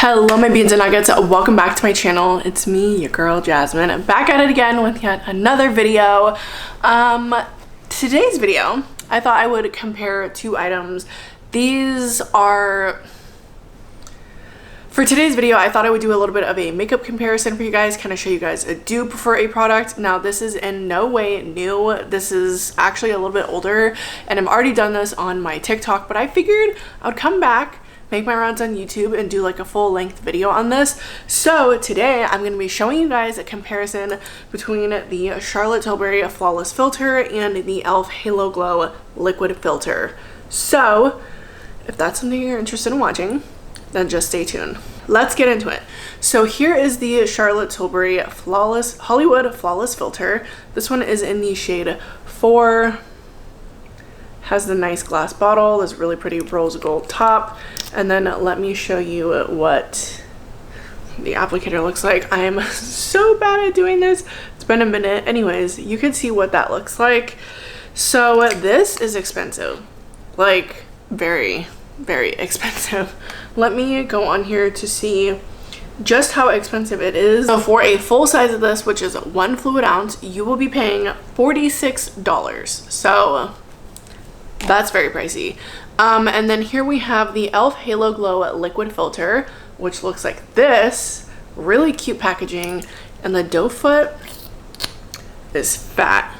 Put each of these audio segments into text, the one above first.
Hello my beans and nuggets, welcome back to my channel. It's me, your girl Jasmine. I'm back at it again with yet another video. Today's video, I thought I would compare two items. These are, for today's video, I thought I would do a little bit of a makeup comparison for you guys, kind of show you guys a dupe for a product. Now this is in no way new. This is actually a little bit older and I've already done this on my TikTok, but I figured I would come back, make my rounds on YouTube and do like a full length video on this. So today I'm going to be showing you guys a comparison between the Charlotte Tilbury Flawless Filter and the e.l.f. Halo Glow Liquid Filter. So if that's something you're interested in watching, then just stay tuned. Let's get into it. So here is the Charlotte Tilbury Hollywood Flawless Filter. This one is in the shade 4. Has the nice glass bottle, this really pretty rose gold top, and then let me show you what the applicator looks like. I am so bad at doing this. It's been a minute. Anyways, you can see what that looks like. So this is expensive, like very, very expensive. Let me go on here to see just how expensive it is. So for a full size of this, which is 1 fluid ounce, you will be paying $46. So that's very pricey. And then here we have the e.l.f. Halo Glow Liquid Filter, which looks like this. Really cute packaging. And the doe foot is fat.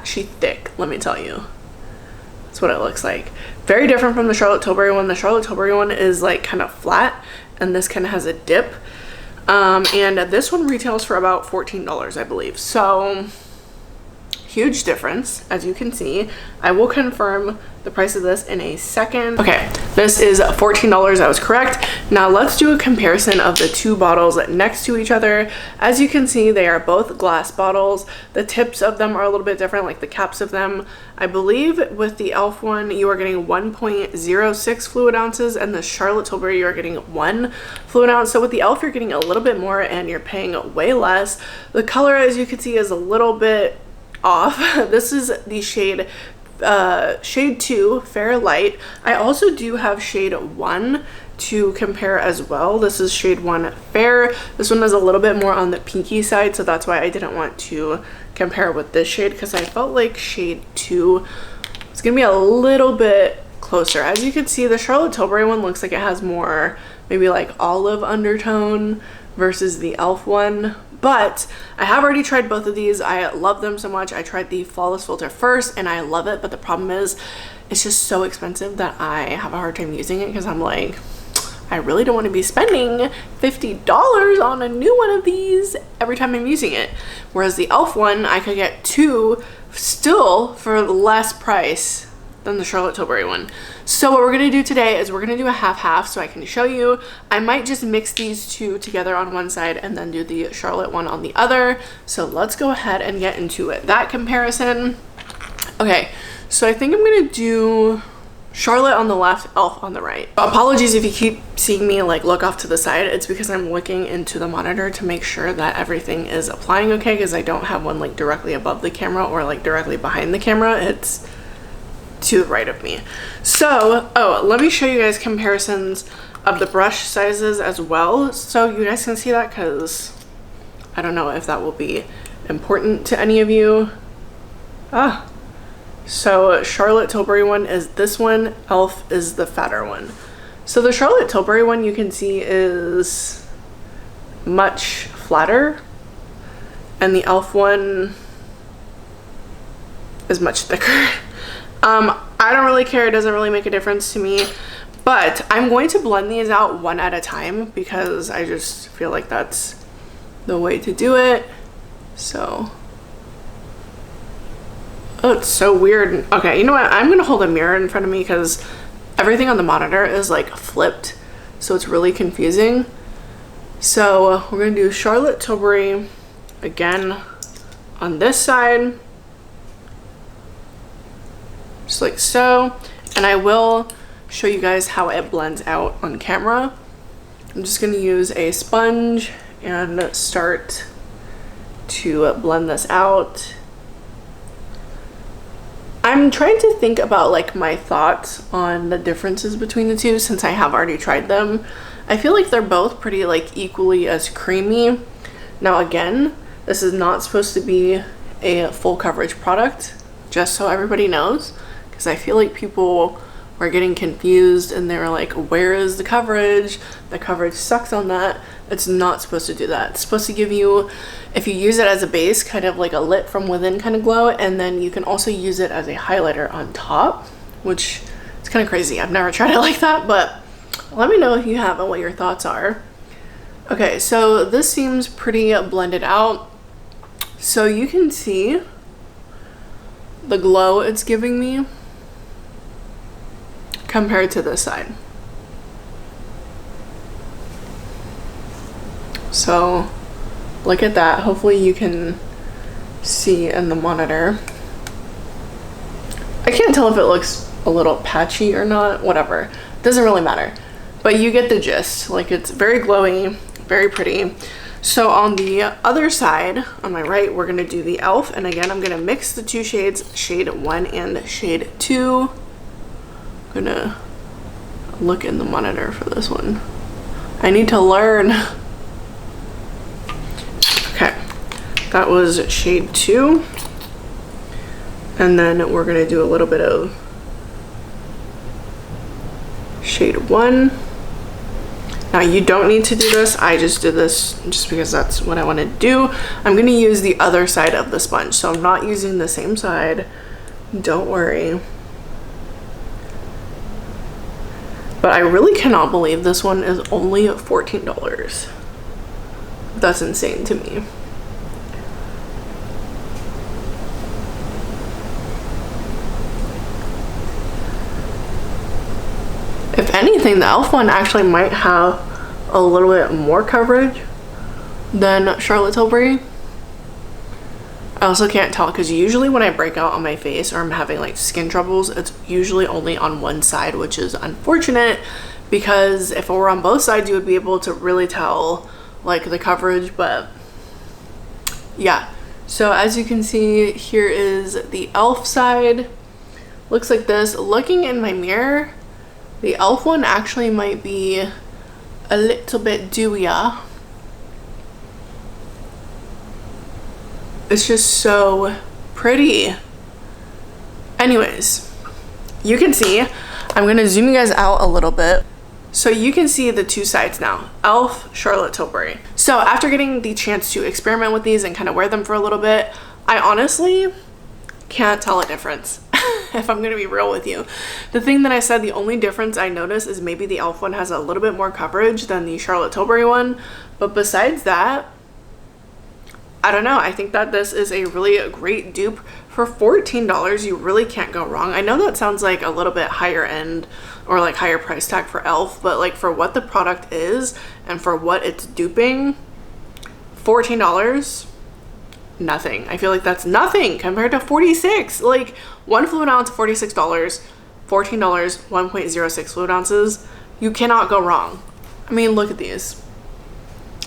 She's thick, let me tell you. That's what it looks like. Very different from the Charlotte Tilbury one. The Charlotte Tilbury one is like kind of flat, and this kind of has a dip. And this one retails for about $14, I believe. So huge difference, as you can see. I will confirm the price of this in a second. Okay, this is $14. I was correct. Now let's do a comparison of the two bottles next to each other. As you can see, they are both glass bottles. The tips of them are a little bit different, like the caps of them. I believe with the e.l.f. one, you are getting 1.06 fluid ounces, and the Charlotte Tilbury, you are getting 1 fluid ounce. So with the e.l.f., you're getting a little bit more and you're paying way less. The color, as you can see, is a little bit off. This is the shade 2 Fair Light. I also do have shade 1 to compare as well. This is shade 1 Fair. This one is a little bit more on the pinky side, so that's why I didn't want to compare with this shade, because I felt like shade 2 is gonna be a little bit closer. As you can see, the Charlotte Tilbury one looks like it has more maybe like olive undertone versus the e.l.f. one. But I have already tried both of these. I love them so much. I tried the Flawless Filter first and I love it, but the problem is it's just so expensive that I have a hard time using it, because I'm like, I really don't want to be spending $50 on a new one of these every time I'm using it. Whereas the e.l.f. one, I could get 2 still for less price than the Charlotte Tilbury one. So what we're gonna do today is we're gonna do a half-half so I can show you. I might just mix these two together on one side and then do the Charlotte one on the other. So let's go ahead and get into it. That comparison. Okay, so I think I'm gonna do Charlotte on the left, e.l.f. on the right. Apologies if you keep seeing me like look off to the side. It's because I'm looking into the monitor to make sure that everything is applying okay, because I don't have one like directly above the camera or like directly behind the camera. It's to the right of me. So let me show you guys comparisons of the brush sizes as well, so you guys can see that, because I don't know if that will be important to any of you. So Charlotte Tilbury one is this one, e.l.f. is the fatter one. So the Charlotte Tilbury one, you can see, is much flatter, and the e.l.f. one is much thicker. I don't really care. It doesn't really make a difference to me, but I'm going to blend these out one at a time because I just feel like that's the way to do it. So, oh, it's so weird. Okay, you know what? I'm gonna hold a mirror in front of me because everything on the monitor is like flipped, so it's really confusing. So we're gonna do Charlotte Tilbury again on this side, just like so, and I will show you guys how it blends out on camera. I'm just going to use a sponge and start to blend this out. I'm trying to think about like my thoughts on the differences between the two, since I have already tried them. I feel like they're both pretty like equally as creamy. Now again, this is not supposed to be a full coverage product, just so everybody knows, because I feel like people were getting confused and they were like, where is the coverage? The coverage sucks on that. It's not supposed to do that. It's supposed to give you, if you use it as a base, kind of like a lit from within kind of glow, and then you can also use it as a highlighter on top, which is kind of crazy. I've never tried it like that, but let me know if you have and what your thoughts are. Okay, so this seems pretty blended out. So you can see the glow it's giving me compared to this side. So look at that. Hopefully you can see in the monitor. I can't tell if it looks a little patchy or not, whatever. Doesn't really matter. But you get the gist. Like, it's very glowy, very pretty. So on the other side, on my right, we're gonna do the e.l.f. And again, I'm gonna mix the two shades, shade 1 and shade 2. I'm gonna look in the monitor for this one. I need to learn. Okay, that was shade 2. And then we're gonna do a little bit of shade 1. Now you don't need to do this. I just did this just because that's what I want to do. I'm going to use the other side of the sponge, so I'm not using the same side. Don't worry. But I really cannot believe this one is only $14. That's insane to me. If anything, the e.l.f. one actually might have a little bit more coverage than Charlotte Tilbury. I also can't tell because usually when I break out on my face or I'm having like skin troubles, it's usually only on one side, which is unfortunate because if it were on both sides, you would be able to really tell like the coverage. But yeah, so as you can see, here is the e.l.f. side. Looks like this. Looking in my mirror, the e.l.f. one actually might be a little bit dewier. It's just so pretty. Anyways, you can see, I'm gonna zoom you guys out a little bit. So you can see the two sides now, e.l.f., Charlotte Tilbury. So after getting the chance to experiment with these and kind of wear them for a little bit, I honestly can't tell a difference. If I'm gonna be real with you. The thing that I said, the only difference I noticed is maybe the e.l.f. one has a little bit more coverage than the Charlotte Tilbury one. But besides that, I don't know. I think that this is a really great dupe. For $14, you really can't go wrong. I know that sounds like a little bit higher end or like higher price tag for e.l.f., but like for what the product is and for what it's duping, $14, nothing. I feel like that's nothing compared to $46. Like, one fluid ounce, $46, $14, 1.06 fluid ounces. You cannot go wrong. I mean, look at these.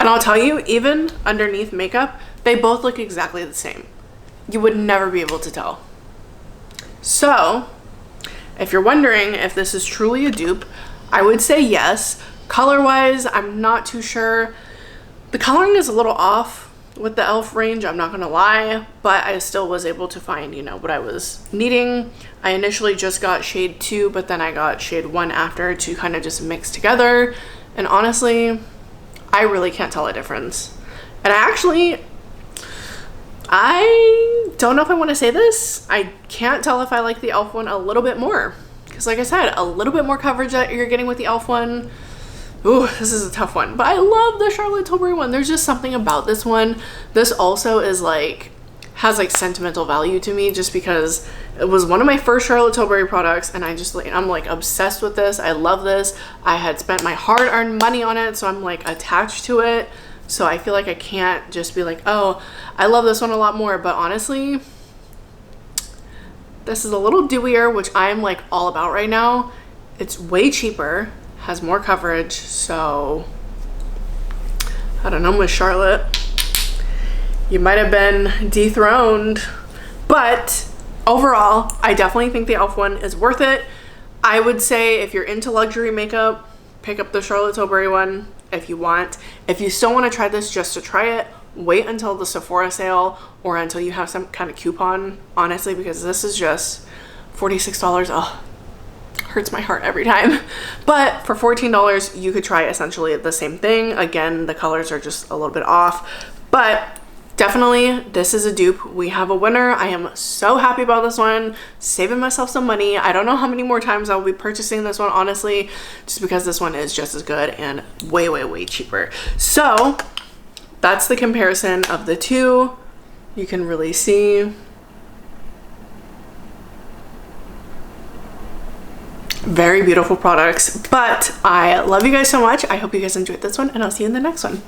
And I'll tell you, even underneath makeup, they both look exactly the same. You would never be able to tell. So, if you're wondering if this is truly a dupe, I would say yes. Color-wise, I'm not too sure. The coloring is a little off with the e.l.f. range, I'm not gonna lie, but I still was able to find, you know, what I was needing. I initially just got shade 2, but then I got shade 1 after to kind of just mix together. And honestly, I really can't tell a difference. And I don't know if I want to say this. I can't tell if I like the e.l.f. one a little bit more. Because like I said, a little bit more coverage that you're getting with the e.l.f. one. Ooh, this is a tough one, but I love the Charlotte Tilbury one. There's just something about this one. This also is like, has like sentimental value to me just because it was one of my first Charlotte Tilbury products and I'm like obsessed with this. I love this. I had spent my hard-earned money on it, so I'm like attached to it. So I feel like I can't just be like, oh, I love this one a lot more. But honestly, this is a little dewier, which I'm like all about right now. It's way cheaper, has more coverage, so I don't know, Miss Charlotte, you might have been dethroned. But overall, I definitely think the e.l.f. one is worth it. I would say if you're into luxury makeup, pick up the Charlotte Tilbury one if you want. If you still want to try this just to try it, wait until the Sephora sale or until you have some kind of coupon, honestly, because this is just $46. Oh, hurts my heart every time. But for $14 you could try essentially the same thing. Again, the colors are just a little bit off, but definitely this is a dupe. We have a winner. I am so happy about this one, saving myself some money. I don't know how many more times I'll be purchasing this one, honestly, just because this one is just as good and way cheaper. So that's the comparison of the two. You can really see. Very beautiful products, but I love you guys so much. I hope you guys enjoyed this one, and I'll see you in the next one.